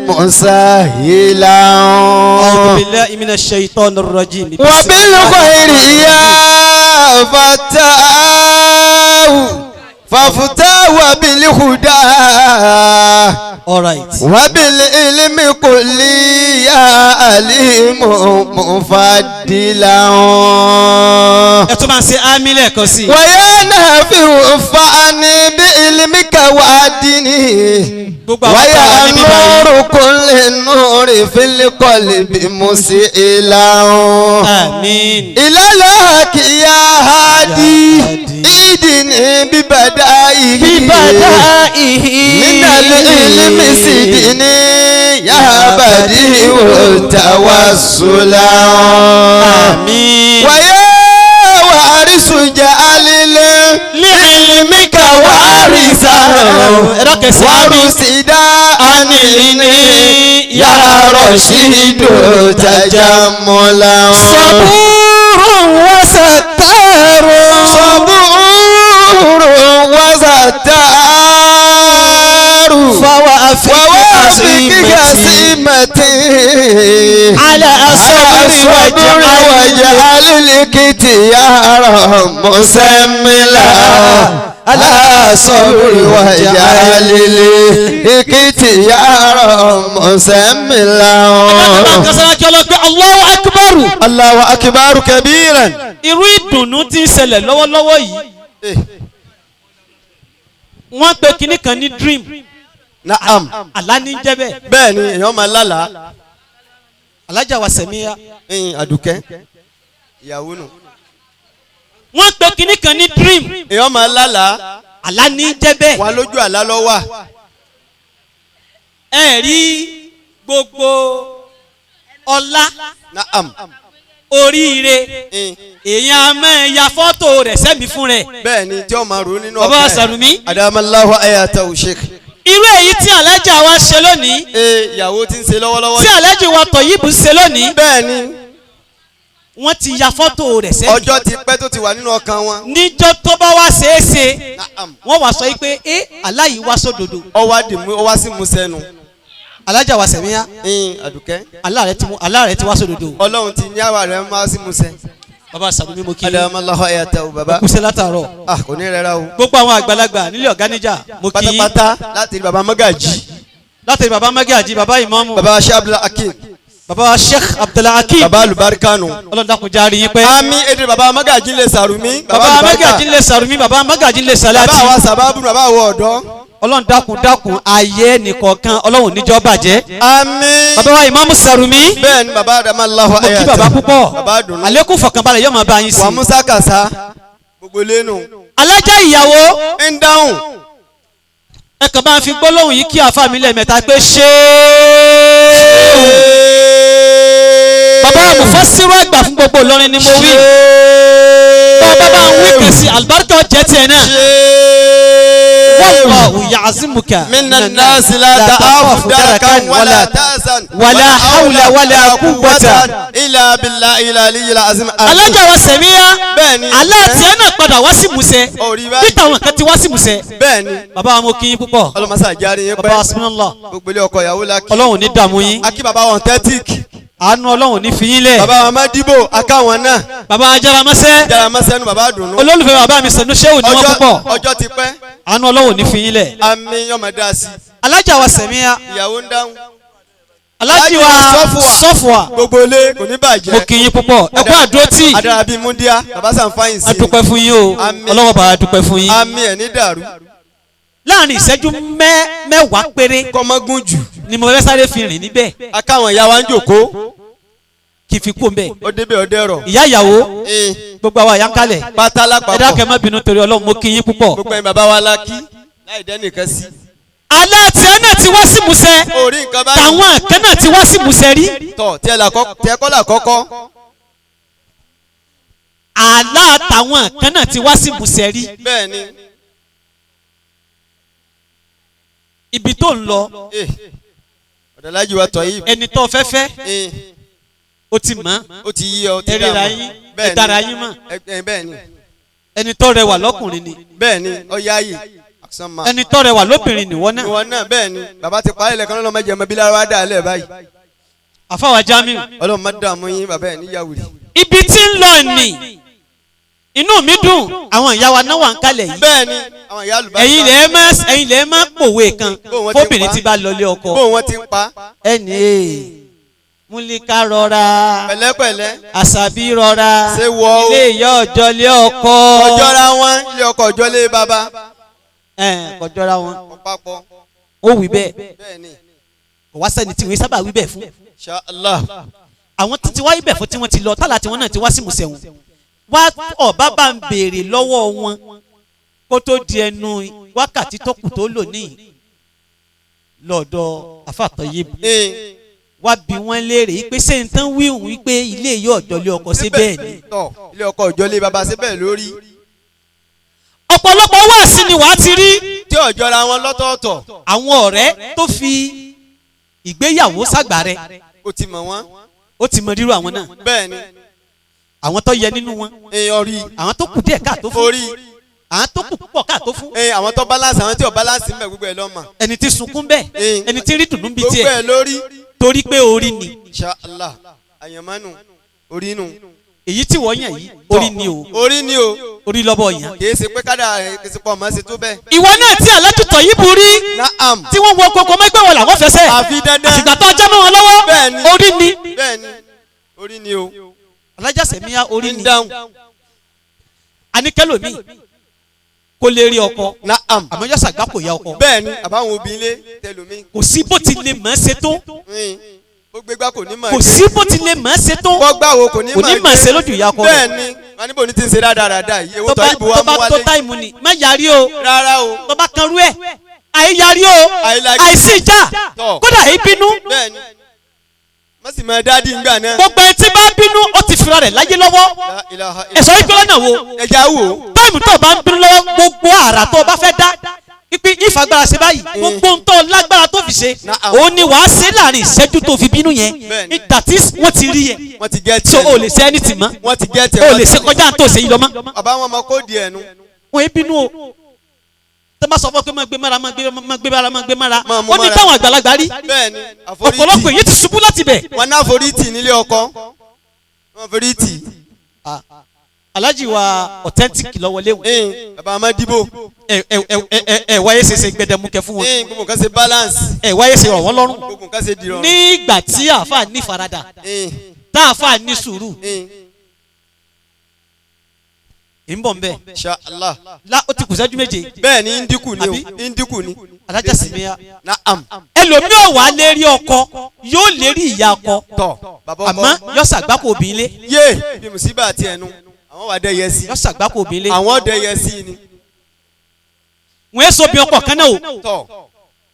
مسهلا أعوذ بالله من الشيطان الرجيم وبالخير يا فتاه ففتاه وبالهدى all right وبالعلم كل يا عليم مفضلا ẹ tún máa ṣe àmì lẹ́ẹ̀kan sí i. ويا نافع فعني بعلمك وعدني ويا نور كل النور في القلب مسئلا آمين إلى لك يا هادي إيدني ببدائه من العلم سدني يا بديع التوسلا آمين ويا وارث جعل لعلمك وارثا ورشدا عني يا رشيد تجملا صبور وستار صبور وستار فوافق قسيمتي على صبر واجعل الاختيار مسملا على صبر واجعل الاختيار مسملا Allahu akbar. Allahu akbar kabiran. irú ìdùnnú tí ń ṣẹlẹ̀ lọ́wọ́lọ́wọ́ yìí wọ́n pe kinní kan ní dream. Naam. àlá ní jẹ́ bẹ́ẹ̀. bẹ́ẹ̀ ni èèyàn máa lálàá. Alhaja wa Samiya. Àdùkẹ́ ìyàwó nù. wọ́n pe kinní kan ní dream. èèyàn máa lálàá. àlá ní jẹ́ bẹ́ẹ̀. wà lójú àlá lọ wà. ẹ rí gbogbo ọlá. Naam. oríire. èèyàn máa ya fọ́tò rẹ̀ sẹ́mi fún rẹ̀. bẹ́ẹ̀ ni tí ó máa rò nínú ọkàn. bàbá Sàrùmí. Adamallahu ayatahu sheikh. irú èyí tí Alhaja wa ṣe lónìí. ìyàwó tí ń ṣe lọ́wọ́lọ́wọ́. tí Alhaji wa Toyib ṣe lónìí. bẹ́ẹ̀ ni. wọ́n ti ya fọ́tò rẹ̀ sẹ́mi. ọjọ́ ti pẹ́ tó ti wà nínú ọkàn wọn. níjọ́ tó bá wá ṣeéṣe. wọ́n wá sọ pé aláyìí wá sódodo. ọwá sí musẹ́nu. Alhaja wa Samiya. Àdùkẹ́. aláàrẹ̀ ti wá sódodo. Ọlọ́run ti ní àwa rẹ̀ máa sí musẹ́. bàbá Sàrùmí mo kí i. Adamallahu ayatahu bàbá. kúṣẹ́ látàárọ̀. kò ní rẹ́ra o. gbogbo àwọn àgbàlagbà nílé ọ̀gá níjà mo kí i. pátápátá láti bàbá Magaji. láti bàbá Magaji bàbá ìmáàmù. bàbá Sheikh Abdul Hakim. bàbá Sheikh Abdul Hakim. bàbá alubarikanu. Ọlọ́run dákun jàre yín pẹ́. àmì èdè bàbá Magaji lè Sàrùmí. bàbá Magaji lè Sàrùmí bàbá Magaji lè Salati. bàbá wa sábàbù bàbá wa ọ̀dọ́. Ọlọ́run dákun ayé nìkọ̀ọ̀kan Ọlọ́run níjọ́ bàjẹ́. àmín. bàbá wa ìmáàmù Sàrùmí. bẹ́ẹ̀ ni bàbá Adamallahu ayatahu. mo kí bàbá púpọ̀. bàbá dùnú. àlékún fọkànbalẹ̀ yóò máa bá yín sí. wà Musa Kasa gbogbo lẹ́nu. Alhaja ìyàwó. ń dáhùn. ẹ kàn bá ń fi gbólóhùn yìí kí àfa mi lẹ́ẹ̀mẹ́ta pé ṣé. bàbá Mufassiru àgbà fún gbogbo Ìlọrin ni mo wí. bàbá bá ń wí kẹsì àlùbáríkà ọ̀jẹ̀ tiẹ̀ náà. wallahu ya'zimuka minan nasi la ta'afu darakan wala tahzan wala hawla wala quwwata illa billahi al-aliyyil azim. Alhaja wa Samiya. bẹ́ẹ̀ni. aláàtì ẹ̀ náà padà wá sí musẹ́. peter àwọn kan ti wá sí musẹ́. bẹ́ẹ̀ni. bàbá wa mo kí yín púpọ̀. ọlọmọsá jáde yín pẹ́. bàbá asúnmọ́lá. gbogbo ilé ọkọ ìyàwó la kí. Ọlọ́run ní dààmú yín. akí bàbá wọn tẹ́tíìkì. àánú Ọlọ́run ní fi yín lẹ̀. bàbá wa Madibo akáwọn náà. bàbá Ajaramọ́sẹ́. Jaramọ́sẹ́ nu bàbá dùnú. olólùfẹ́ bàbá mi Sannu Sheu ni wọ́n púpọ̀. ọjọ́ ti pẹ́. àánú Ọlọ́run ní fi yín lẹ̀. àmín yọmọ dá sí. Alhaja wa Samiya. ìyàwó ń dáhùn. Alhaji wa Sọ́fùwà. gbogbo ilé kò ní bàjẹ́. mo kí yín púpọ̀. ẹ kú àdúrótì. adara bíi múndíá bàbá sànfàyìn sí. a dúpẹ́ fún yín o. Ọlọ́run bá a dúpẹ́ fún yín. àmín ẹ̀ ní dàrú. láàrin ìṣẹ́jú mẹ́wàá péré. kọ́mọ́gún jù. ni mo fẹ́ sáré fi rìn níbẹ̀. akáwọn ìyá wa ń jòkó. kì í fi kú mbẹ. ó débẹ̀ ọdẹ rọ̀. ìyá ìyàwó. gbogbo àwa ìyá ń kalẹ̀. pátá lápapọ̀. ẹ dákẹ́ má bínú torí Ọlọ́run mo kí yín púpọ́. gbogbo ẹ̀ bàbá wa la kí láì dẹ́nìkan sí. aláàtì ẹ̀ náà ti wá sí musẹ́. orí nǹkan báyìí. tàwọn kan náà ti wá sí musẹ́ rí. tọ̀ tiẹ̀ kọ́ là kọ́kọ́. aláàtàwọn kan náà ti wá sí musẹ́ rí. bẹ́ẹ̀ni. ibi tó ń lọ. Alhaji wa Toyib. ẹni tó fẹ́fẹ́. o ti mọ̀. o ti yí ọ ti dà mọ́. ẹ̀rẹ̀ra yín ẹ̀dára yín mọ̀. bẹ́ẹ̀ni. ẹni tó rẹwà lọ́kùnrin ni. bẹ́ẹ̀ni ọ̀yáyè ẹni tó rẹwà lóbìnrin nìwọ náà. ìwọ náà bẹ́ẹ̀ ni bàbá ti parí lẹ́kan lọ́mọ jẹ́ ọmọ bí lára wá dà lẹ́ báyìí. àfàwà Jamiu. ọlọ́run má dààmú yín bàbá ẹ̀ níyàwó rí. ibi tí ń lọ nì inú mi dùn àwọn ìyá wa náà wà ń kalẹ̀ yìí. bẹ́ẹ̀ ni àwọn ìyá àlùbáṣà. ẹ̀yin lè má pòwe kan fóbìnrin tí bá lọlé ọkọ. bó wọn ti ń pa. ẹni Múlíkà rọra. pẹ̀lẹ́pẹ̀lẹ́. Àṣàbí rọra. ṣé wọ o. ilé ìyá ọjọ́lé ọkọ. ọjọ́ra wọn ilé ọkọ ọjọ́lé bàbá. ọjọ́ra wọn. ọ̀pápọ̀. ó wí bẹ́ẹ̀. bẹ́ẹ̀ ni. kò wá sẹ́ni tí wọ́n sábà wí bẹ́ẹ̀ fún. Insha Allah. àwọn tí wá wí bẹ́ẹ̀ fún tí wọ́n ti lọ tálà tí wọ́n náà ti wá sí mùsẹ̀wọ̀n. wá ọ̀bá bá ń béèrè lọ́wọ́ wọn kó tó di ẹnu wákàtí tó kù tó lò ní lọ́dọ̀ Alfa Toyib. wá bí wọ́n léèrè pé ṣé n tán wíhùn wípé ilé yóò ọ̀jọ́lé ọkọ ṣe bẹ́ẹ̀ ni. ilé ọkọ ọ̀jọ́lé bàbá ṣe bẹ́ẹ̀ lórí. ọ̀pọ̀lọpọ̀ wáàsí ni wàá ti rí. tí ọ̀jọ́ra wọn lọ́tọ̀ọ̀tọ̀. àwọn ọ̀rẹ́ tó fi ìgbéyàwó ságbà rẹ̀. ó ti mọ̀ wọ́n. ó ti mọ rírú àwọn náà. bẹ́ẹ̀ ni. àwọn tó yẹ nínú wọn. èèyàn rí. àwọn tó kù díẹ̀ káàtó fún. orí. àwọn tó kù púpọ̀ káàtó fún. àwọn tó balance àwọn tí ò balance ń bẹ gbogbo ẹ̀ lọ́mọ. ẹni tí sunkún bẹ́ẹ̀ ẹni tí rí dùnú bí tiẹ̀. gbogbo ẹ̀ lórí. torí pé orí ni. Insha Allah àyànmánu orí nu. èyí tí wọ́n yàn yìí orí ni o. orí ni o. orí lọ́bọ̀ yàn. kì í ṣe pé kádà kì í ṣe pọ̀ mọ́ ṣe tó bẹ́ẹ̀. ìwọ náà tí Alhaji Toyib rí. Naam. tí wọ́n wọ kókó mẹ́gbẹ́ wọn làwọn fẹsẹ̀. àfi dandan. àtìgbà tó ọjọ́ mọ́ wọn lọ́wọ́. bẹ́ẹ̀ni orí ni. bẹ́ẹ̀ni orí ni o. Alhaja Simiat orí ni. ń dáhùn. anikẹ́lòmí kó lè rí ọkọ. Naam. àmọ́ yọ́sà gbá kò ya ọkọ. bẹ́ẹ̀ni àbáwọn obìnrin lé tẹlomi. kò sí bó ti lè mọ̀ ẹ́ ṣe tó. ó gbégbá kò ní mọ̀ ẹ́. kò sí bó ti lè mọ̀ ẹ́ ṣe tó. gbọ́gbà wo kò ní mọ̀ ẹ́. kò ní mọ̀ ẹ́ ṣe lójú ìyá ọkọ rẹ̀. bẹ́ẹ̀ni wọn níbo ni ti ń ṣe dáadáa yìí. èwo Toyib wa mú wálé. tó bá tó táìmù ni má yarí o. rárá o. tó bá kan rú ẹ̀ àìyarí o. àìsí ìjà kódà ìbínú. bẹ́ẹ̀ni má sì máa dádì ńgbà náà. gbogbo ẹni tí bá bínú ó ti fira rẹ̀ láyé lọ́wọ́. ẹ̀sọ́ ìgbọ́lọ́ náà wo. ẹja wo. táìmù tó o bá ń bínú lọ́wọ́ gbogbo àrà tó o bá fẹ́ dá ipi ìfagbára ṣe báyìí gbogbo ń tọ́ lágbára tó fi ṣe òun ni wàá ṣe láàrin ìṣẹ́jú tó fi bínú yẹn that is wọ́n ti rí yẹn wọ́n ti gẹ́ tiẹ̀ so o lè ṣe ẹni tì mọ́ wọ́n ti gẹ́ tiẹ̀ o lè ṣe kọjá tó ṣe yìí lọ mọ́. bàbá wọn mọ kóòdì ẹ̀ nu. wọ́n yé bínú o tó bá sọ fún ọ pé máa gbé mára máa gbé mára ó ní táwọn àgbàlagbà rí ọ̀pọ̀lọpọ̀ èyí ti ṣubú láti bẹ̀. wọn náà forí tì nílé ọkọ wọn forí tì. Alhaji wa authentic lọ́wọ́lé wò. bàbá Amadibo. ẹ wáyé ṣe gbẹdẹmukẹ fún wọn. gbogbo nǹkan ṣe balance. ẹ wáyé ṣe rọ̀ wọ́n lọ́rùn. gbogbo nǹkan ṣe dìrọ̀. nígbà tí àáfà ní farada tá àáfà ní sùúrù. ń bọ̀ nbẹ. Insha Allah. la o ti kù ṣẹ́jú méje. bẹ́ẹ̀ ni ndínkù ni o ndínkù ni. Alhaja Simiat. Naam. ẹlòmíì ò wá lérí ọkọ yóò lérí ìyá ọkọ. bàbá ọkọ. àmọ́ yọ́sàgbákò obìnrin lé. yé bí musiba àti ẹnu àwọn wà dẹ́yẹ sí. yọ́sàgbákò obìnrin lé. àwọn dẹ́yẹ sí ni. wọ́n yé sobi ọkọ kan náà o.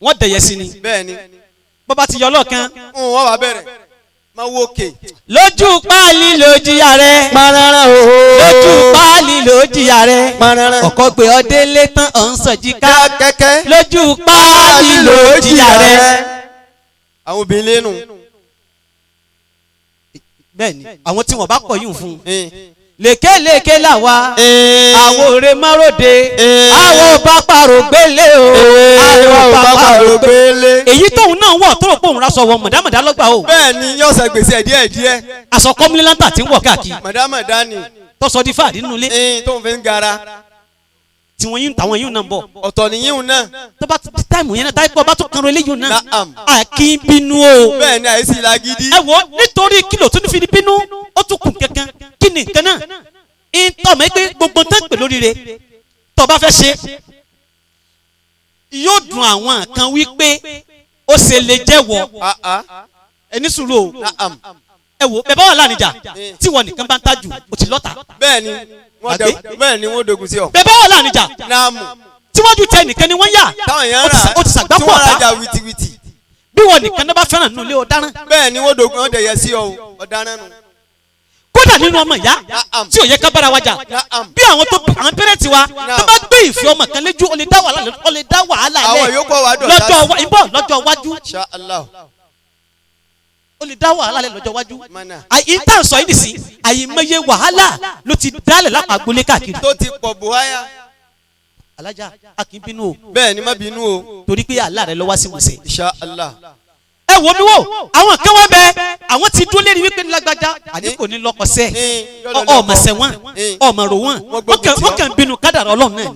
wọ́n dẹ̀yẹ sí ni. bẹ́ẹ̀ ni. bọ́ba ti yọ ọlọ́kan. wọ́n wà bẹ̀rẹ̀ máa wo òkè. lójú páálí ló jìyà rẹ̀. marara o. lójú páálí ló jìyà rẹ̀. marara. ọkọ gbé ọdẹ létán ọ̀hún sọ̀jì ká. kẹ́kẹ́. lójú páálí ló jìyà rẹ̀. àwọn obìnrin lẹ́nu. bẹ́ẹ̀ni àwọn tí wọ́n bá kọ̀ yìí fún un. lékeleke làwa. àwọn òre máròde. àwọn bá pàrọ̀ gbélé o. àwọn bá pàrọ̀ gbélé. èyí tóun náà wọ̀ tó rò pé òun ra sọ wọ mọ̀dámọ̀dá lọ́gbà o. bẹ́ẹ̀ ni yóò ṣe gbèsè díẹ̀. aṣọ kọ́mílẹ́lántà tí ń wọ̀ káàkiri. mọ̀dámọ̀dá ni. tọ́sọ di fáàdì nínú ilé. tóun fi ń gara. tí wọ́n yín táwọn yín náà ń bọ̀. ọ̀tọ̀ nìyíun náà. tó bá táìmù yẹn náà táìpọ̀ bá tó kanro eléyìí náà. Naam. àkí bínú o. bẹ́ẹ̀ ni àìsí lagidi. ẹ wo nítorí kìlò tó ní fi bínú ó tún kù kankan kí ni nǹkan náà. ìtọ́mọ̀ pé gbogbo tán pè lórí rẹ̀ tó bá fẹ́ ṣe yóò dùn àwọn kan wípé ó ṣe lè jẹ́wọ́ ẹni sùúrù o. ẹ wo bẹ́ẹ̀ bá wà lánìjà tí wọn nìkan bá ń tajú o ti lọ́ta. bẹ́ẹ̀ ni wọ́n dogun sí ọ. bẹ́ẹ̀ bá wà lánìjà tí wọ́n ju tẹ nìkan ni wọ́n yà o ti sàgbápọ̀ tí wọ́n rajà wìtìwìtì. bí wọn nìkan náà bá fẹ́ràn nínú ilé ọ̀daràn. bẹ́ẹ̀ ni wọ́n dogun ọ̀dẹ̀ yẹ sí ọ ọ̀daràn nù. kódà nínú ọmọ ìyá tí ò yẹ ká bára wa jà bí àwọn pẹ́rẹ́ǹtì wa tó bá gbé ìfẹ́ ọmọ kan léjú ó lè dá wàhálà lẹ̀ lọ́jọ́ iwájú ó lè dá wàhálà lẹ̀ lọ́jọ́ iwájú. àyè tá à ń sọ yìí nìsín àyè mẹ́yẹ wàhálà ló ti dálẹ̀ lápá agbolé káàkiri. tó ti pọ̀ buhaya. alájà a kì í bínú o. bẹ́ẹ̀ ni má bínú o. torí pé Allah rẹ lọ wá sí musẹ. insha Allah. ẹ wo mi wo àwọn kan wọ́n bẹ àwọn ti dúró lérí wípé lágbájá àní kò ní lọ́kọ sẹ́ ọmọ sẹ́ wọn ọmọ rò wọn wọ́n kàn bínú kádàrá Ọlọ́run náà.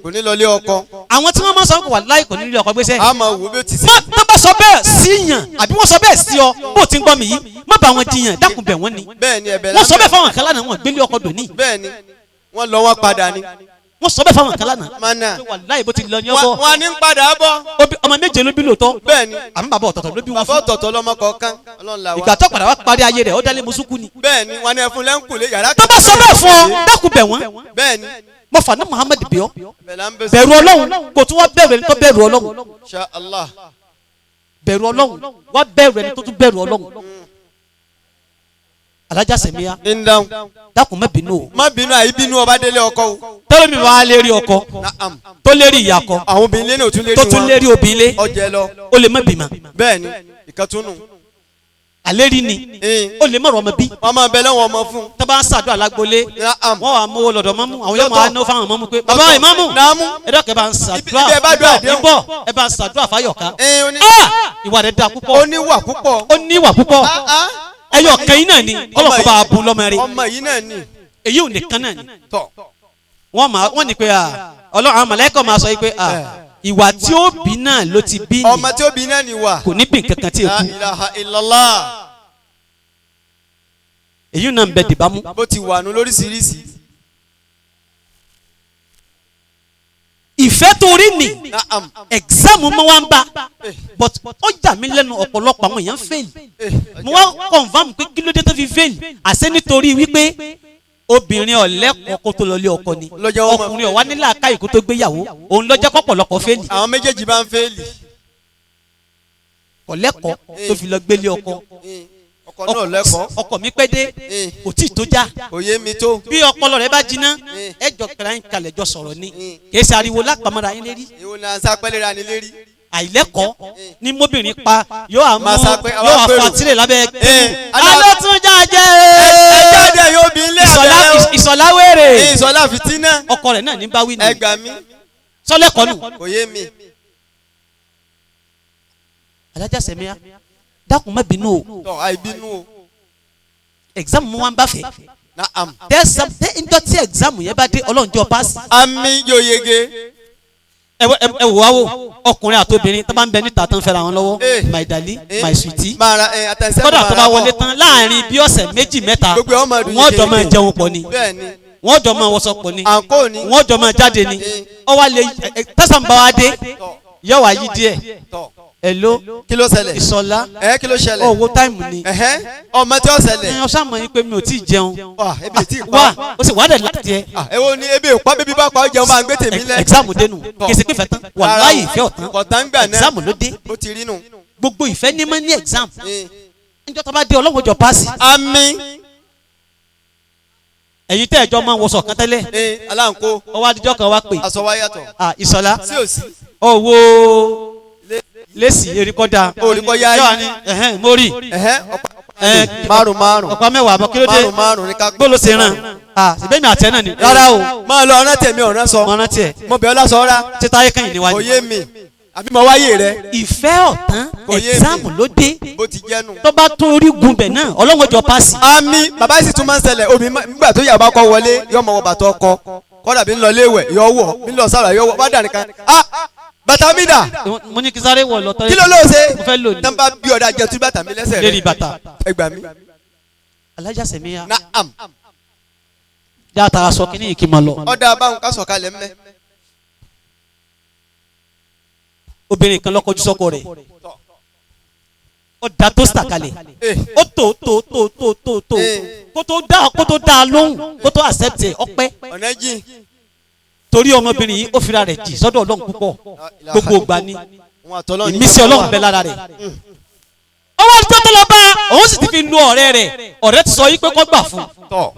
kò ní lọ lé ọkọ. àwọn tí wọ́n máa sọ pé wàláhì kò ní lé ọkọ gbéṣẹ́. a máa wò bí ó ti sè. má bá sọ bẹ́ẹ̀ sí yàn àbí wọ́n sọ bẹ́ẹ̀ sí ọ bó ti ń gbọ́ mi yìí má bá wọn jiyàn dákun bẹ̀ wọ́n ni. bẹ́ẹ̀ni ẹ̀bẹ̀ wọ́n sọ bẹ́ẹ̀ fáwọn kan lánàá wọn gbélé ọkọ dòní. bẹ́ẹ̀ni wọ́n lọ wọ́n padà ni. wọ́n sọ bẹ́ẹ̀ fáwọn kan lánàá. mana wàláhì bó ti lọ ní ọbọ. wọ́n ní padà bọ̀. ọmọ méje ló bí lóòótọ́. bẹ́ẹ̀ni àmì bàbá ọ̀tọ̀ọ̀tọ̀ ló bí wọn bàbá fún. ọ̀tọ̀ọ̀tọ̀ lọ́mọ kọ̀ọ̀kan Ọlọ́run là wá. ìgbà tó padà wá parí ayé rẹ̀ ó dálé mọ́sùkú ni. bẹ́ẹ̀ni wọ́n ní ẹfun lẹ́ńkùlé yàrá. tó bá sọ bẹ́ẹ̀ fún ọ dákun bẹ̀ wọ́n. bẹ́ẹ̀ni mo fà ní Muhammad bíọ́ bẹ̀rù bẹ̀rù Ọlọ́run kò tún wá bẹ̀rù ẹni tó bẹ̀rù Ọlọ́run. insha Allah. bẹ̀rù Ọlọ́run wá bẹ̀rù ẹni tó tún bẹ̀rù Ọlọ́run. Alhaja Simiat ń dáhùn. dákun má bínú o. má bínú àyíbínú ọba délé ọkọ o. tẹ́lẹ̀ mi wá lérí ọkọ tó lérí ìyá kọ àwọn obìnrin lé ní òtún lérí tó wọn. tún lérí obìnrin lé ọjẹ lọ. ó lè má bímọ. bẹ́ẹ̀ni ìkàtúnù. àlérí ni ó lè má rọ ọmọ bí. wọ́n máa bẹ lọ́wọ́ ọmọ fún. tó bá ń ṣàdúrà lágbolé Naam. wọ́n wà mówó lọ́dọ̀ mọ́mú àwọn yóò máa ná fáwọn mọ́mú pé bàbá ìmáàmù Naamu. ẹ dọ́kẹ́ bá ń ṣàdúrà Ibi ẹ bá dùn àdéhùn. níbọ̀ ẹ bá ń ṣàdúrà fáyọ̀ká. oní. ìwà rẹ̀ dáa púpọ̀ ó níwà púpọ̀. ó níwà púpọ̀ ẹyọ kẹyìn náà ni kọlọ́kọ́ bá a bùn lọ́mọ rẹ̀ ọmọ yìí náà ni. èyí ò nìkan náà ni tọ. wọ́n ní pé Ọlọ́run àwọn mọ̀lẹ́kọ̀ máa sọ pé ìwà tí ó bí náà ló ti bí ni ọmọ tí ó bí náà ni wà. kò ní bí nǹkankan tí La èkú ilaha illallah. èyí náà ń bẹ dìbámú. bó ti wà nù lóríṣiríṣi. ìfẹ́ torí ni Naam. exam mo wá ń bá but ó jà mí lẹ́nu ọ̀pọ̀lọpọ̀ àwọn èèyàn fail mo wá confam pé kí ló dé tó fi fail àṣẹ nítorí wípé obìnrin ọ̀lẹ́kọ̀ọ́ kó tó lọ lé ọkọ ni Lọ́jọ́ wọn máa- ọkùnrin ọ̀wá nílà káyì kó tó gbéyàwó òun lọ́jọ́ kọ́pọ̀lọpọ̀ fail àwọn méjèèjì bá ń fẹ́ẹ̀lì. ọ̀lẹ́kọ̀ọ́ tó fi lọ gbélé ọkọ ọkọ náà lẹ́kọ̀ọ́. ọkọ mi pẹ́ dé kò tí ì tó já òye mi tó. bí ọpọlọ rẹ bá jiná ẹjọ kẹrẹ ń kalẹ̀ jọ sọ̀rọ̀ ni kì í ṣe ariwo lápamọ́ra yín lérí ìwọ náà sápẹ́lẹ́ ra ni lérí. àìlẹ́kọ̀ọ́ ní mọ́bìnrin pa yóò Máa sá pé àwọn yóò apẹ̀rù. àfàtìlẹ̀ lábẹ́ alá- alótúnjájẹ́ ẹ jáde yóò bí ilé àbẹ̀rẹ̀ o. ìsọ̀lá wèrè ìsọ̀lá fìtínà. ọkọ rẹ̀ náà ní báwí ni ẹ gbà mí. sọ́lẹ́kọ̀ọ́ nù. òye mi. Alhaja Simiat dákun má bínú o tọ àìbínú o. exam mu wa ń bá fẹ́ Naam. tẹ́ njọ́ tí exam yẹn bá dé ọlọ́njọ́ pass àmì yóò yege. ẹ wò wá wò ọkùnrin àti obìnrin tó bá ń bẹ níta tán fẹ́ra wọn lọ́wọ́ my darling my sweetie mara àtẹ̀sẹ̀ kódà tó bá wọlé tán láàrin bí ọ̀sẹ̀ méjì mẹ́ta gbogbo ọmọ ọdún wọ́n jọ máa jẹun pọ̀ ni bẹ́ẹ̀ni. wọ́n jọ máa wọṣọ pọ̀ ni àǹkó ni. wọ́n jọ máa jáde ni ọ wá lè tẹ̀sán bá wa dé yọ wá yí díẹ̀ tọ. hello kí ló ṣẹlẹ̀. Ìṣọ̀lá kí ló ṣẹlẹ̀. owó táìmù ni ọmọ tí ó ṣẹlẹ̀. ẹ ọsàn mọ̀ yín pé mi ò tí ì jẹun wà ebi tí ì wá pa. ó sì wá dẹ̀ láti ẹ èwo ni ebi ò pa bébí bá pa ó jẹun máa gbé tèmi lẹ. exam dénú kì í ṣe pé ìfẹ́ tán wàláhì ìfẹ́ ọ̀tán kọ̀tán gbà náà. exam ló dé ó ti rí nù. gbogbo ìfẹ́ ní mọ́ ní exam níjọ́ tó bá dé ọlọ́wọ́ jọ paasi àmì. ẹ̀yin tẹ́ ẹ̀jọ́ máa ń wọṣọ kan tẹ́lẹ̀ aláǹkó. ọwọ́ adijọ́ kan wá pè aṣọ wa yàtọ̀. Ìṣọ̀lá sí ò sí. owó lẹ́sì erikọ́dà Orúkọ yáyí. yóò ní mo rí márùn. ọ̀pá mẹ́wàá àbọ̀ kí ló dé márùn ní ká. gbọ́dọ̀ ṣe ràn síbẹ̀ mi àtẹ náà ni rárá o máa lọ ọ̀rán tẹ̀mí ọ̀rán sọ. mo rántí ẹ̀ mo bẹ̀ ọ́ lásán ọ́rá. ṣé táyé kẹ́yìn ni wá ní. òye mi àbí mo wáyé rẹ. ìfẹ́ ọ̀tán Kò yé mi. exam ló dé bó ti jẹ́nu. tó bá tún orí gun bẹ̀ náà ọlọ́wọ́ jọ paasi. àmì bàbá sì tún máa ń ṣẹlẹ̀ omi nígbà tó yàrá kọ́ wọlé yọ ọmọ wọ bàtà ọkọ kọ́dà bí ń lọ léwẹ̀ yọ wọ̀ bí ń lọ sára yọ wọ̀ bá dà nìkan. bàtà mi dà. mo ní kí sáré wọ̀ lọ́tọ́ kí ló ló ṣe. mo fẹ́ lò ní. tán bá bí ọ̀dà jẹ tú bàtà mi lẹ́sẹ̀ rẹ. lérí bàtà. ẹ gbà mí. Alhaja Simiat Naam. já tara sọ kí ní ìkímọ lọ. ọ̀dà báwọn ká sọ̀kalẹ̀ mẹ́. obìnrin kan lọ́kọjú sọ́kọ rẹ̀ ó da tó sàkalẹ̀ ó tó kó tó dá a lóhùn kó tó accept ẹ̀ ọpẹ́ ọ̀nà jìn. torí ọmọbìnrin yìí ó fira rẹ̀ jì sọ́dọ̀ Ọlọ́run púpọ̀ gbogbo ìgbà ni wọn àtọ́lọ́ ní. ìmísí Ọlọ́run bẹ lára rẹ̀ ọwọ́ tó tó lọ bá òun sì ti fi lu ọ̀rẹ́ rẹ̀ ọ̀rẹ́ ti sọ yí pé kó gbà fún tọ̀.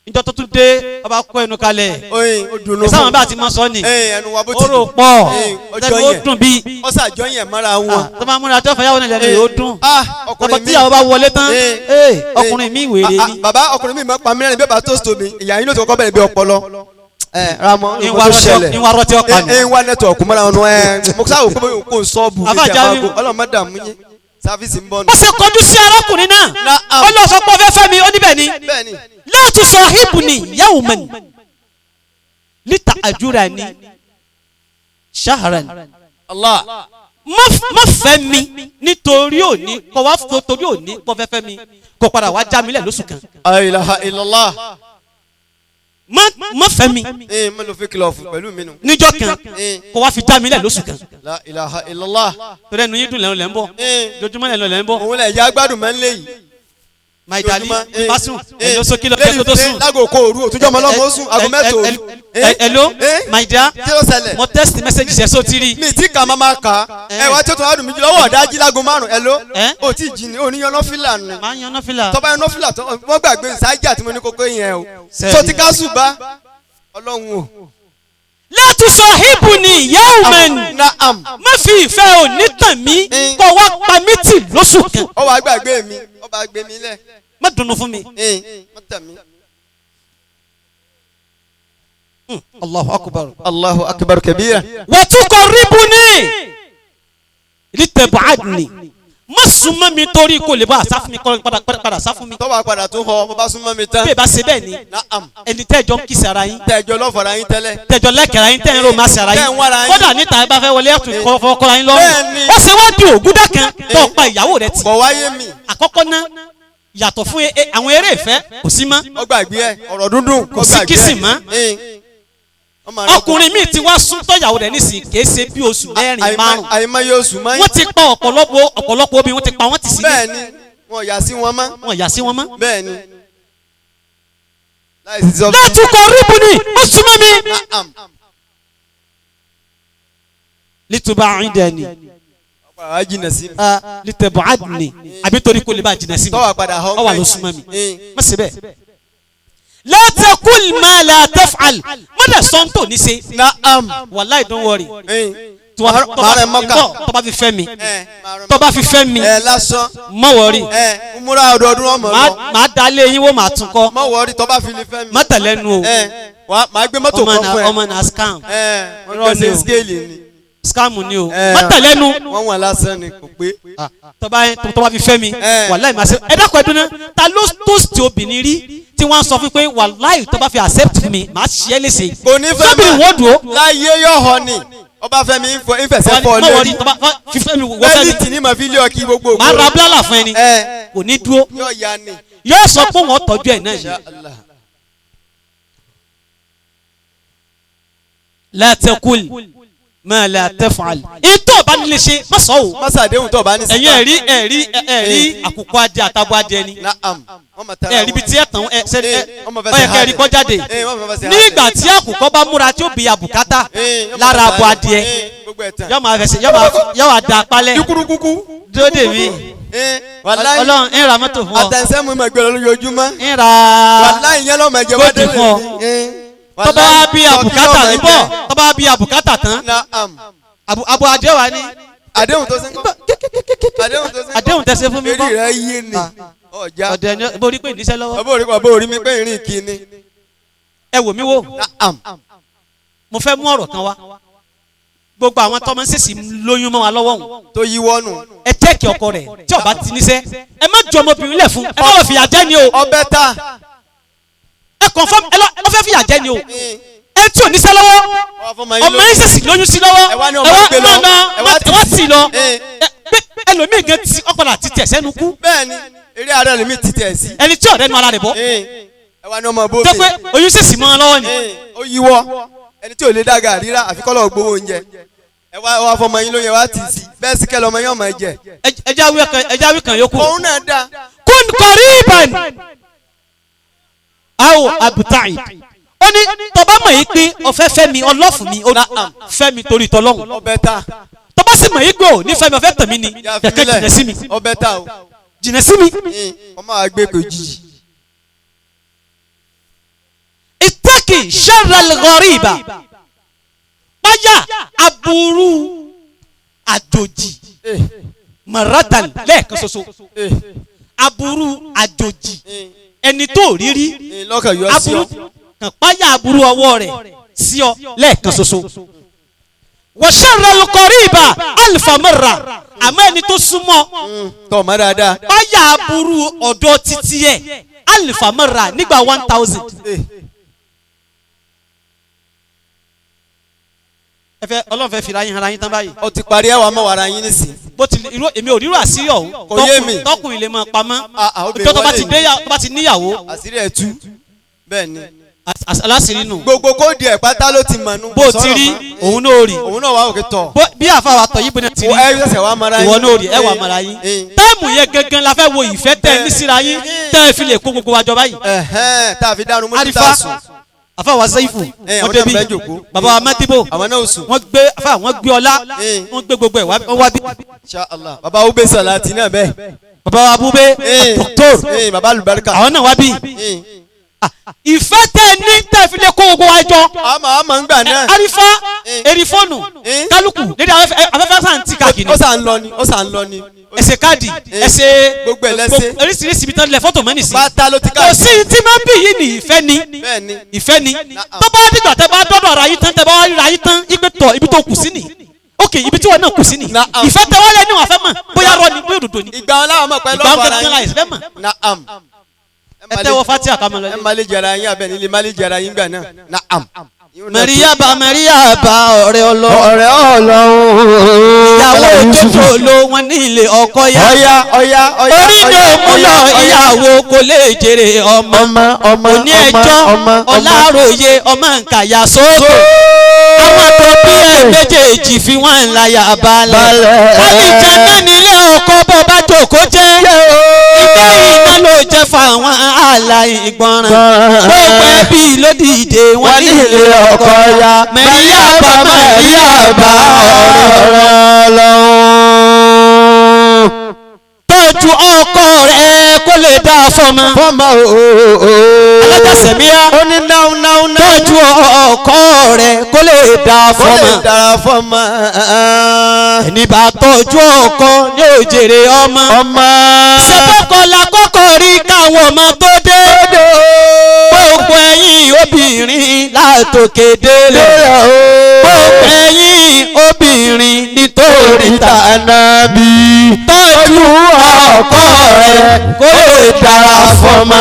ìjọ tó tún dé ọba kó ẹnu kalẹ̀ oyin ó dùn ún. sáwọn bá ti máa sọ ni ẹnu wa bó ti ó rò pọ̀ ọjọ́ tẹ́lẹ̀ ó yẹn. dùn bí ọ̀sà àjọ yẹn mọ́ra wọn. tó máa múra tó fẹ́yàwó nílẹ̀ ni yóò dùn ọkọ ọkùnrin mi. tíyàwó bá wọlé tán ọkùnrin mi wèrè ni bàbá ọkùnrin mi máa pa mìíràn bí ọba tó sọ mi ìyá yín ló ti kọ́kọ́ bẹ̀rẹ̀ bí ọpọlọ. Ramọ ìwà rọtí ọ̀pá ni. ìwà nẹ́tọ̀ọ̀kù mọ́ra ọ̀nà mo sáwọ́ pé kò ń sọ́ọ̀bù ọlọ́mọdàmú yín sáfíìsì ń bọ̀ nù. ó sì kọjú sí arákùnrin náà ó lọ sọ pé ó fẹ́ fẹ́ mi ó níbẹ̀ ni la tusahibni yawman lita ajurani shahran. Allah. má fẹ́ mi nítorí òní kò wá torí òní kò fẹ́ fẹ́ mi kò padà wá já mi lẹ̀ lóṣù kan. La ilaha illallah. má fẹ́ mi. mo lọ fi kìlọ̀ fún pẹ̀lú mi nù. níjọ́ kan kò wá fi já mi lẹ̀ lóṣù kan. La ilaha illallah. torí ẹnu yín dùn lẹ́nu lẹ́ ń bọ̀ jojúmọ́ lẹ́nu lẹ́ ń bọ̀. òun lẹ̀ yá gbádùn mẹ́ ń lé yìí. my darling basun hello sókè lọ kẹ́kọ̀ọ́ tó sùn. lágò kó òru òtújọ́ ọmọ ọlọ́mọ ó sùn aago mẹ́tò òru. hello my dear kí ló ṣẹlẹ̀. mo text message ṣe so ti rí. mi tí kà máa kà á ẹ wá tí ó tún wá dùn mí jù lọ́wọ́ ọ̀dájí lágo márùn-ún hello ó tí ì jí ni oníyan nọ́fìlà nù. máa ń yan nọ́fìlà. tọ́ba yan nọ́fìlà tó wọ́n gbàgbé sáájà tí mo ní kókó yẹn o. so ti ká sùn bá ọlọ́run o. la tusahibni yawman má fi ìfẹ́ òní tàn mí kó wá pa mí tì lóṣù kan. ó wá gbàgbé mi ó bá gbé mi lẹ̀. má dùnnú fún mi. má tẹ̀ mí. Allahu akbar. Allahu akbar kabira. wa tuqarribuni litab'adni má súnmọ́ mi torí kò lè bá àṣà fún mi kọ́ padà sá fún mi. tọ́ba padà tún họ bó bá súnmọ́ mi tán. bí ẹ bá ṣe bẹ́ẹ̀ ni ẹni tẹ́jọ́ ń kìsì ara yín. tẹ́jọ́ lọ́fọ̀ọ́ra yín tẹ́lẹ̀. tẹ́jọ́ lẹ́kẹ̀rẹ́ yín tẹ́ ń ro máa ṣe ara yín. tẹ́ ń wára yín. kódà níta ẹ bá fẹ́ wọlé ẹ̀tún kọ́kọ́ra yín lọ́rùn. bẹ́ẹ̀ni. ó ṣe wá di ògúdá kan tó pa ìyàwó rẹ̀ tì. kò wáyé mi. àkọ́kọ́ ná yàtọ̀ fún àwọn eré ìfẹ́ kò sí mọ́. ó gbàgbé ẹ ọ̀rọ̀ dúndùn kò sí kìsì mọ́. ọkùnrin míì ti wá sún tọ́yàwó rẹ̀ nísìnyí kì í ṣe bí oṣù mẹ́rin márùn. àìmọye oṣù mọ́. wọ́n ti pa ọ̀pọ̀lọpọ̀ obìnrin wọ́n ti pa wọ́n ti sílẹ̀. bẹ́ẹ̀ni wọn yà sí wọn mọ́. wọn yà sí wọn mọ́. bẹ́ẹ̀ni. la tuqarribuni ó súnmọ́ mi. litubaidani. wàá jìnnà sí mi. litab'adni àbí torí kò lè bá jìnnà sí mi. tọ́wọ́ padà hàn. ọ wà ló súnmọ́ mi. má ṣe bẹ́ẹ̀. la taqul ma la taf'al má dẹ̀ sọ́ńtò ní ṣe. wallahi don't worry. tọ́ba fi fẹ́ mi. tọ́ba fi fẹ́ mi. lásán. má worry. múra ọdọọdún ọmọ lọ. máa dalé yín wo máa tún kọ́. má worry tọ́ba fi lè fẹ́ mi. má tẹ̀lé nu o. máa gbé mọ́tò kan fún ẹ. ọmọ na scam. wọ́n gbé sí scale ni. scam ni o. má tẹ̀lé nu. wọ́n wọ̀n lásán ni kò pé. tọ́ba fi fẹ́ mi. wallahi máa ṣe ẹ dákọ̀ ẹdun náà ta ló tóòsì obìnrin rí tí wọ́n sọ fún pé wàláì tó bá fi accept mi màá ṣe é léṣe. kò ní fẹ́ mọ́ wọ́n dùn ó. láyé yóò họ ni ọba fẹ́mi ìfẹsẹ̀ fọ́ lórí. fífẹ́ mi wọ́n fẹ́ mi. bẹ́ẹ̀lìtì ni màá fi lé ọkì gbogbo ògbó. màá ra bílálà fún ẹni. kò ní dúró. yóò ya ni. yóò sọ pé wọ́n tọ́jú ẹ̀ náà yìí. la taqul ma la taf'al. ìtọ́ ọba nílé ṣe má sọ o. má sàdéhùn tó ọba ní síta. ẹ̀yin ẹ̀rí àkùkọ adé àtàbọ̀ adé ni. ẹ̀rí bi tí ẹ̀ tàn ọ̀yẹ̀ kẹ́rì kọ́ jáde. nígbà tí àkùkọ bá múra tí ó bí abùkátà lára abo adìẹ yọ máa fẹsẹ̀ yọ máa da apálẹ̀. dóde mi ọlọ́run ń ra mọ́tò fún ọ. àtẹ̀sẹ̀ mu ìmọ̀ ìgbẹ́rẹ́ lójoojúmọ́. ń ra wàláhì ìyẹn lọ́mọ ẹ̀jẹ̀ wá délé mi. tọ́ba bí abùkátà ń bọ̀ tọ́ba bí abùkátà tán abo adé wa ni. àdéhùn tó ṣe. àdéhùn tẹ ṣe fún mi bọ́. eré rẹ yé ni. ọ̀dẹ̀ ni bó rí pé ìníṣẹ́ lọ́wọ́. bó rí mi pé ìrìn kì í ni. ẹ wò mí wò. mo fẹ́ mú ọ̀rọ̀ kan wá. gbogbo àwọn tọ́mọ ń sèṣì lóyún mọ́ wa lọ́wọ́ òun. tó yí wọ́nù. ẹ tẹ́ẹ̀kì ọkọ rẹ̀ tí ó bá ti níṣẹ́ ẹ má ju ọmọbìnrin lẹ̀ fún ẹ má lọ fìyà jẹ ni o. ọbẹ̀ ta. ẹ confirm ẹ lọ fẹ́ fìyà jẹ ni o. ẹ tí ò níṣẹ́ lọ́wọ́ ọmọ yín sèṣì lóyún sí lọ́wọ́ ẹ wá tì lọ ẹlòmíì gan ti ọ̀padà ti tẹ̀ sẹ́nu kú. bẹ́ẹ̀ni eré ara ẹlòmíì ti tẹ̀ sí. ẹni tí ọ̀rẹ́ nu ara rẹ̀ bọ́. ẹ wá ní ọmọ bóbi. tó pé oyún sèṣì mọ́ ọ lọ́wọ́ ni. ó yíwọ́ ẹni tí ò lè dá gàrí rà àfi kọ́lọ̀ gbowó oúnjẹ ẹ wá fọmọ yín lóye wá tì sí bẹ́ẹ̀ sì kẹ́lẹ́ ọmọ yín ọmọ ẹ jẹ. ẹja wí kan yókù. òun náà dá. kun qariban aw abta'id. ó ní tọba mọ̀ yìí pé ọ̀fẹ́ fẹ́ mi ọlọ́fun mi fẹ́ mi torí tọ́lọ́hún. ọbẹ̀ ta. tọba sì mọ̀ yìí pé ò ní fẹ́ mi ọ̀fẹ́ tẹ̀ mí ni kẹ̀kẹ́ jìnà sí mi. ọbẹ̀ ta o. jìnà sí mi. ọmọ àgbẹ̀ kò jì. ittaqi sharral ghariba. páyà aburú àjòjì maratan lẹ́ẹ̀kan ṣoṣo. aburú àjòjì ẹni tó rírí kàn páyà aburú ọwọ́ rẹ̀ sí ọ lẹ́ẹ̀kan ṣoṣo. wa sharral qariba alfa marra àmọ́ ẹni tó súnmọ́ tọ́ ma dáadáa páyà aburú ọ̀dọ̀ títí ẹ̀ alfa marra nígbà 1000. ẹ fẹ́ Ọlọ́run fẹ́ fira yín ara yín tán báyìí. ó ti parí ẹwà mọ́ wàrà yín nísìn. bó ti irú èmi ò rírò àṣírí ọ̀hún. kò yé mi tọkùnrin lè máa pamọ́. obìnrin tó bá ti níyàwó. àṣírí ẹ̀ tú bẹ́ẹ̀ ni. aláṣírí nù. gbogbo kóòdù ẹ̀ pátá ló ti mọ̀ nù. bó ti rí òun náà rí. òun náà wà òkè tọ̀. bí àfàwà tọ̀ yìí bó ti rí. ẹ ṣẹ̀ṣẹ̀ wá mara yín. ìwọ náà rí ẹ wà mara yín. táìmù yẹn gangan la fẹ́ wo ìfẹ́ tẹ́ ní síra yín tẹ́ ẹ fi lè kó gbogbo wa jọ báyìí. tá a fi dánu mú títà sùn. àfàwà sẹ́yìfù wọ́n débi bàbá wa mẹ́tìbò àwọn náà sùn. wọ́n gbé ọlá wọ́n gbé gbogbo ẹ̀ wá bí. Inshallah bàbá ube sọ̀láàtì náà bẹ́ẹ̀. bàbá wa búbé dọ́kítọ́r bàbá alùbáríkà àwọn náà wá bí. ìfẹ́ tẹ́ ní tẹ́ fi lè kó gbogbo wa jọ. àmọ́ ń gbà náà. arifa erifóònù kálukú lédè afẹ́fẹ́ sàn ti káàkiri. ó sàn lọ ni. ẹsẹ̀ káàdì ẹsẹ̀ gbogbo ẹlẹ́sẹ̀ oríṣiríṣi ibi tán lẹ̀ fọ́tò mẹ́rin sí. pátá ló ti káàkiri. kò sí tí máa ń bì yìí ní ìfẹ́ ni tó bá dìgbà tẹ́ bá dọ́dọ̀ ara yín tán tẹ́ bá wá ríra yín tán ipe tọ̀ ibi tó kù sí ni ok ibi tí wọn náà kù sí ni ìfẹ́ tẹ́ wọ́n lé ní wọn fẹ́ mọ̀ bóyá rọ ni bóyá òdòdó ni ìgbà wọn làwọn mọ̀ pẹ̀lú ọ̀fọ̀ ara yín. ẹ tẹ́wọ́ fati àkàmọ́ ẹ má lè jẹra yín abẹ nílé má lè jẹra yín gbà náà. mẹ̀ríyàbá ọ̀rẹ́ Ọlọ́run ìyàwó òjòjò ló wọn ní ilé ọkọ yá orí ni òmùlọ ìyàwó kò lè jèrè ọmọ òní ẹjọ́ ọláròye ọmọ nkàyà sóòtò àwọn tó bí ẹ méjèèjì fi wọn láyà balẹ̀ àlìjẹ náà nílé ọkọ bó bá jókòó jẹ́ ìgbà iná ló jẹ́ fáwọn aláìgbọràn gbogbo ẹbí ló dìde wọn ní ilé ọkọ ya mẹ̀ríyàbá tọ́jú ọkọ rẹ̀ kó lè dá fọ́mọ Hajia Simiat ó ní náà tọ́jú ọkọ rẹ̀ kó lè dá fọ́mọ ẹni bá tọ́jú ọkọ ní òjèrè ọmọ sẹ́fọ́kọ́ la kọ́kọ́ rí káwọn ọmọ tó dé gbogbo ẹ̀yin obìnrin látòkè délé gbogbo ẹ̀yin obìnrin nítorí tànàbí tọ́jú ọkọ rẹ̀ kó lè dára fọ́mọ.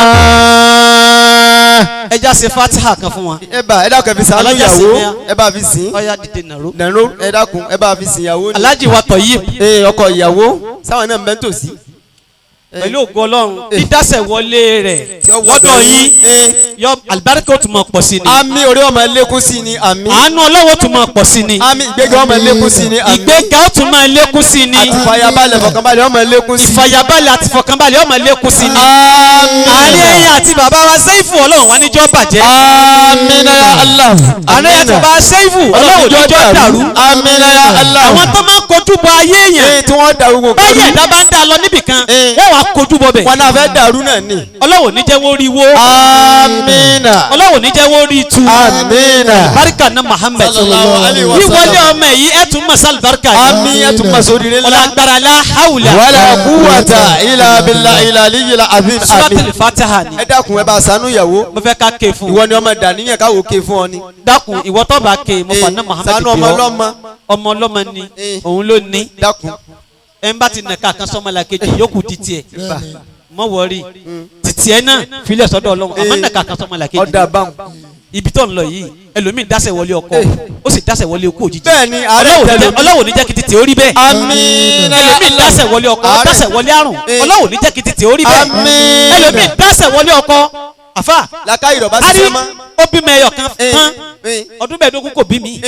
ẹ já ṣe fatiha kan fún wa. ẹ dákun ẹ fi sànú ìyàwó ẹ bá fi sìn. ọ̀ya dìde nàró. ẹ dákun ẹ bá fi sìn ìyàwó. Alhaji wa Toyib. ọkọ ìyàwó sáwọn náà ń bẹ ń tòsí. pẹ̀lú ògo Ọlọ́run dídásẹ̀ wọlé rẹ̀ lọ́dọ̀ yín yọ alibarika ó tún máa pọ̀ sí ni. àmì orí ọmọ lékún sí ni àmì. àánú Ọlọ́run tún máa pọ̀ sí ni. àmì ìgbéga ọmọ lékún sí ni àmì. ìgbéga ó tún máa lékún sí ni. àti ìfàyàbalẹ̀ fọkànbalẹ̀ ọmọ lékún sí. ìfàyàbalẹ̀ àti fọkànbalẹ̀ ọmọ lékún sí ni. àárín ẹ̀yin àti bàbá wa Seifu Ọlọ́run wá níjọ́ bàjẹ́. amina ya Allah. àárín ẹ̀yin àti bàbá Seifu Ọlọ́run níjọ́ dàrú. amina ya Allah. àwọn tó máa ń kojú bọ ayé yẹn. tí wọ́n dàrú gbogbo. báyìí ẹ̀dá bá ń dá lọ níbìkan wọ́n wá kojú bọ bẹ̀. wọn náà fẹ́ dàrú náà ni. Ọlọ́run ní jẹ́ wọ́n rí wó. amina. Ọlọ́run ní jẹ́ wọ́n rí tu. amina. barika na Muhammad. sallallahu alaihi wasallam. wíwọlé ọmọ yìí ẹ tún masal barika yìí. àmì ẹ tún masori rẹ la. ọ̀làgbára la hawla. wala quwwata illa billahi al-aliyyil azim. suratul Fatiha ni. ẹ dákun ẹ bá ṣàánú ìyàwó. mo fẹ́ ká ké fún. ìwọ ni ọmọ dàníyàn káwọ ké fún ọ ni. dákun ìwọ tó bá ké mo fà ná Muhammad ṣàánú ọmọ ọlọ́mọ. ọmọ ọlọ́mọ ni òun ló ní. dákun. ẹ ń bá ti nàka kan sọmọlá kejì yókù di tiẹ̀ mọ wọrí títí ẹ náà filẹ̀ sọ́dọ̀ Ọlọ́run àmọ́ nàka kan sọmọlá kejì. ọ̀dà báwọn. ibi tó ń lọ yìí ẹlòmíín dásẹ̀ wọlé ọkọ ó sì dásẹ̀ wọlé okú òjijì. bẹ́ẹ̀ni ààrẹ tẹlẹ. Ọlọ́run ní jẹ́ kí tètè orí bẹ́ẹ̀. àmín. ẹlòmíín dásẹ̀ wọlé ọkọ dásẹ̀ wọlé àrùn Ọlọ́run ní jẹ́ kí tètè orí bẹ́ẹ̀. àmín. ẹlòmíín dásẹ̀ wọlé ọkọ àfà. làkàyè rọ̀ bá ṣiṣẹ́ mọ́. ó bí mẹ́yọ̀ kan tán ọdún mẹ́ẹ̀ẹ́dógún kò bí mi.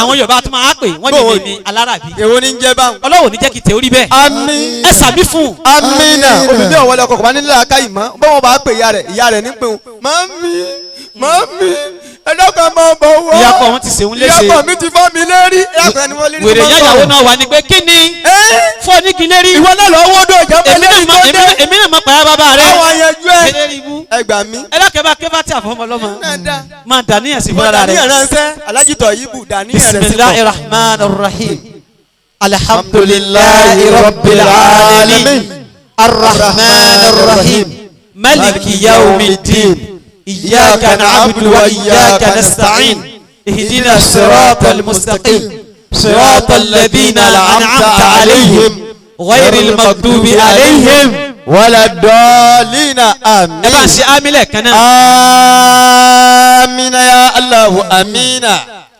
àwọn Yorùbá tó máa pè wọ́n ní mi alárabí. èwo ni ń jẹ́ báwọn. Ọlọ́run ní jẹ́ kí tètè orí bẹ́ẹ̀. àmín. ẹ sàmí fún. amina. obìnrin ọ̀wọ́lẹ̀ ọkọ̀ kò bá nílẹ̀ làkàyè mọ́ bọ́wọ́ bá pè ìyá rẹ̀ ní pé òun. mami ẹ̀dọ́kọ̀ máa bọ̀ wọ́. ìyàpọ̀ wọn ti ṣeun léṣe. ìyàpọ̀ mi ti fọ́ mi lérí. ẹ̀dọ́kọ̀ ni wọ́n lérí. wèrè yáyàwó náà wà ní pé kí ni fún ọ ní kí lérí. ìwọ náà lọ wọ́n dọ̀ ìjọba lérí tó dé. èmi náà mọ pàyà bàbá rẹ. àwọn àyànjú ẹ. ẹ gbà mí. ẹlẹ́kẹ̀ẹ́ bá ké bá tí àfọmọlọ́mọ. máa dàníyàn sí fúnra rẹ. dàníyàn ránṣẹ́ Alhaji Toyib dàníyàn rẹ̀ sí kọ́. bisimilahi rahman rahim alhamdulillahi rabbil alamin arrahman rahim maliki yawmiddin iyyaka na'budu wa iyyaka nasta'in ihdina as-siratal mustaqim siratal ladhina an'amta alayhim ghayril maghdubi alayhim waladdallina àmín. ẹ bá ń ṣe àmín lẹ́ẹ̀kan náà. amina ya Allahu amina.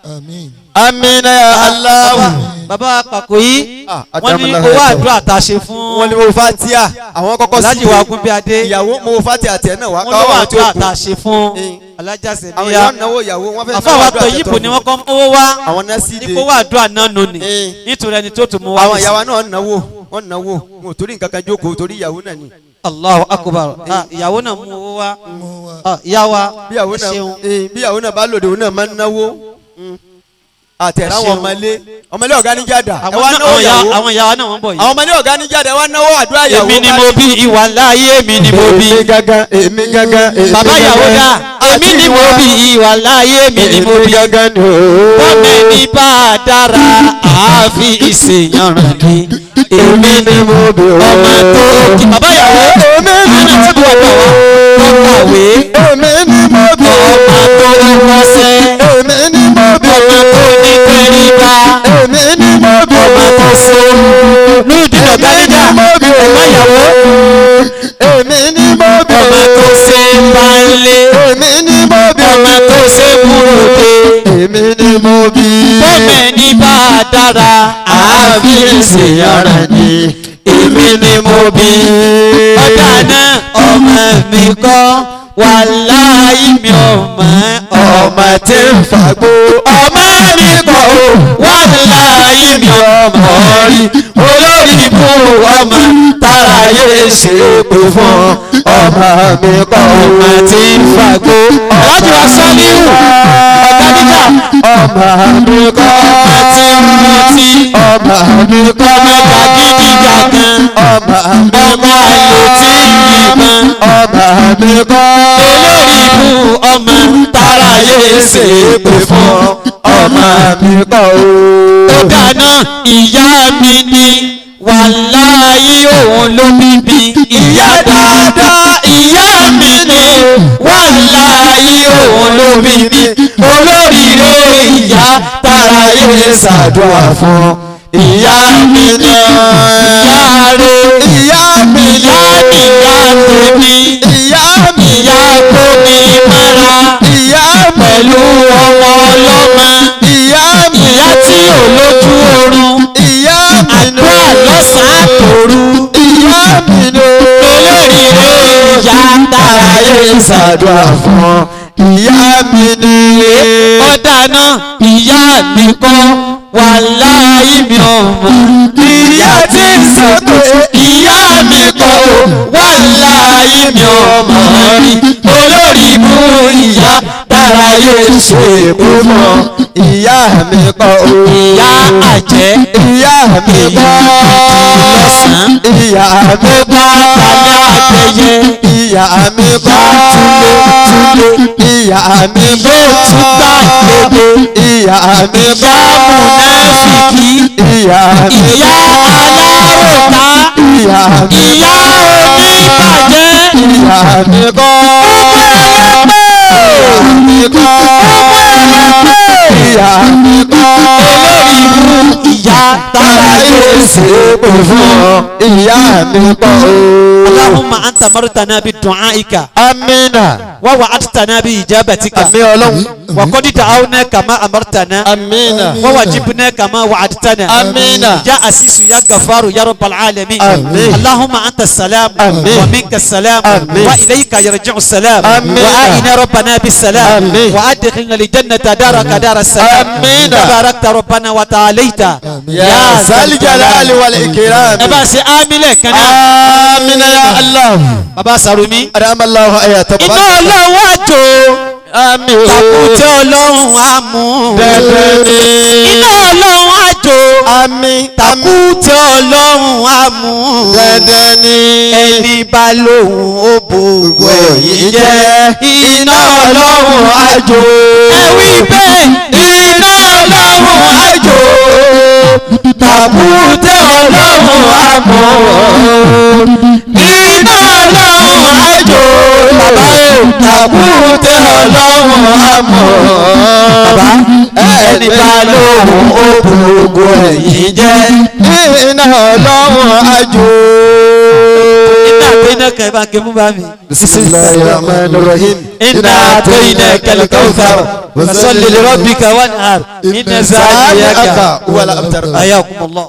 Àmín. amina ya Allahu. bàbá àpàkò yìí wọ́n ní owó àdúrà tá a ṣe fún. wọ́n ní mo fatia àwọn kọ́kọ́ sí. Alhaji wa gún bí adé. ìyàwó mo fatia tiẹ̀ náà wá. wọ́n lówó àdúrà tá a ṣe fún Alhaja Simiat. àwọn ìyàwó náwó ìyàwó wọ́n fẹ́ náwó àfọwọ́ àdúrà Toyib ni wọ́n kọ́ owó wá. àwọn náà sì dé. ní owó àdúrà náà nù ní. nítorí ẹni tó tún mú wá. àwọn ìyàwó náà náwó wọ́n náwó wọn ò torí nǹkan kan jókòó torí ìyàwó náà ni. Allahu akbar. ìyàwó náà mú owó wá. ìyá wa bí ìyàwó náà bá lòdì òun náà máa ń náwó. àtẹ̀rẹ́ àwọn ọmọlé ọ̀gá ní jáda. àwọn ìyàwó náà wọ́n bọ̀ yìí. àwọn ọmọlé ọ̀gá ní jáda ẹ wá náwó àdúrà ìyàwó. èmi ni mo bí ìwà láàyè èmi ni mo bí. èmi gángan. bàbá ìyàwó dá èmi ni mo bí ìwà láàyè èmi ni mo bí. bọ́mẹ̀ ní bá a dára àáfi ìṣèyànràn ni. èmi ni mo bí ọmọ tó kí. bàbá ìyàwó èmi ni mo bí ọmọ tó kàwé. èmi ni mo bí ọmọ tó wọ́sẹ̀. èmi ni mo bí ọmọ tó ní tẹríba. èmi ni mo bí ọmọ tó so. lóòdì ọ̀gá níjà ẹ̀gbọ́n ìyàwó. èmi ni mo bí ọmọ tó ṣe balẹ̀. èmi ni mo bí ọmọ tó ṣe búròdé. èmi ni mo bí. bọ́mẹ̀ ní bá a dára àáfi ìṣèyànràn ni. èmi ni mo bí. ọ̀dà náà ọmọ mi kọ́ wàláyé mi ọmọ tí ń fagbó ọmọ mi kọ́ wàláyé mi ọmọ rí olórí ibú ọmọ táráyé ṣe pé fún ọmọ mi kọ́ ọmọ tí ń fagbó. Alhaji wa Saliu ọ̀gá níjà ọmọ mi kọ́ ọmọ tí ń mutí ọmọ mi kọ́ ọmọ jàgídíjàgan ọmọ mi ọmọ àlè tí ń yìnbọn ọmọ mi kọ́ olórí ibú ọmọ táráyé ṣe pé fún ọmọ mi kọ́ ó dáná ìyá mi ni wàláyé òun ló bí mi ìyá dáadáa ìyá mi ni wàláyé òun ló bí mi olóríire ìyá táráyé ṣàdúrà fún ìyá mi ni ìyá rẹ ìyá mi ìyá ìyá tèmi ìyá mi ìyá tó ní mọ́ra ìyá pẹ̀lú ọmọ ọlọ́mọ ìyá mi ìyá tí ò lójú oorun ìyá mi àdúrà lọ́sàn-án àtòru ìyá mi olóríire ìyá táráyé ṣàdúrà fún ìyá mi ni ọ̀dà náà ìyá mi kọ́ wàláyé mi ọmọ ìyá tí ń sọ pé ìyá mi kọ́ wàláyé mi ọmọ rí olórí ibú ìyá táráyé ṣe èkó mọ ìyá mi kọ́ ìyá àjẹ́ ìyá mi kọ́ lọ́sàn-án ìyá mi kọ́ alẹ́ àtẹ̀yẹ ìyá mi kọ́ ìyá mi kọ́ túbà lédè ìyá mi kọ́ múnáfìkì ìyá mi ìyá aláròká ìyá mi ìyá oníbàjẹ́ ìyá mi kọ́ ìyá mi kọ́ ìyá mi kọ́ olórí ibú ìyá táráyé ṣe pé fún ìyá mi kọ́ Allahumma anta martana bi du'aika amina wa wa'adtana bi ijabatika àmì ọlọ́run wa qad da'awna kama amartana amina wa wajibna kama wa'adtana amina ya asisu ya gafaru ya rabbal alamin Amin. Allahumma anta salam Amin. wa minka salam Amin. wa ilayka yarji'u salam Amin. wa a'ina rabbana bis salam Amin. wa adkhilna al jannata daraka dar salam Amin. tabarakta rabbana wa ta'alaita ya zal jalali wal ikram ẹ bá ṣe amílẹ̀ kan náà. amina ya Allah baba Sarumi. adamallahu ayata iná ọlọ́run àjò àmín tàkùtẹ́ ọlọ́run àmú. dandan ni iná ọlọ́run àjò àmín tàkùtẹ́ ọlọ́run àmú. dandan ni ẹni bá lóhùn ó bòwò yìí jẹ́ iná ọlọ́run àjò. ẹ wí bẹ́ẹ̀ iná ọlọ́run àjò tàkùtẹ́ ọlọ́run àmú. iná ọlọ́run àjò bàbá ò tàkùtẹ́ ọlọ́run àmọ́ ẹni bá lóhùn ó gbogbo ẹ̀yìn jẹ́ iná ọlọ́run àjò. iná àtẹ̀yìnà kan bá ké mú bá mi. bisimilayi rahman rahim. iná àtẹ̀yìnà kal-kawthar fasalli li rabbika wanhar inna shani'aka huwal abtar. ayakumullah.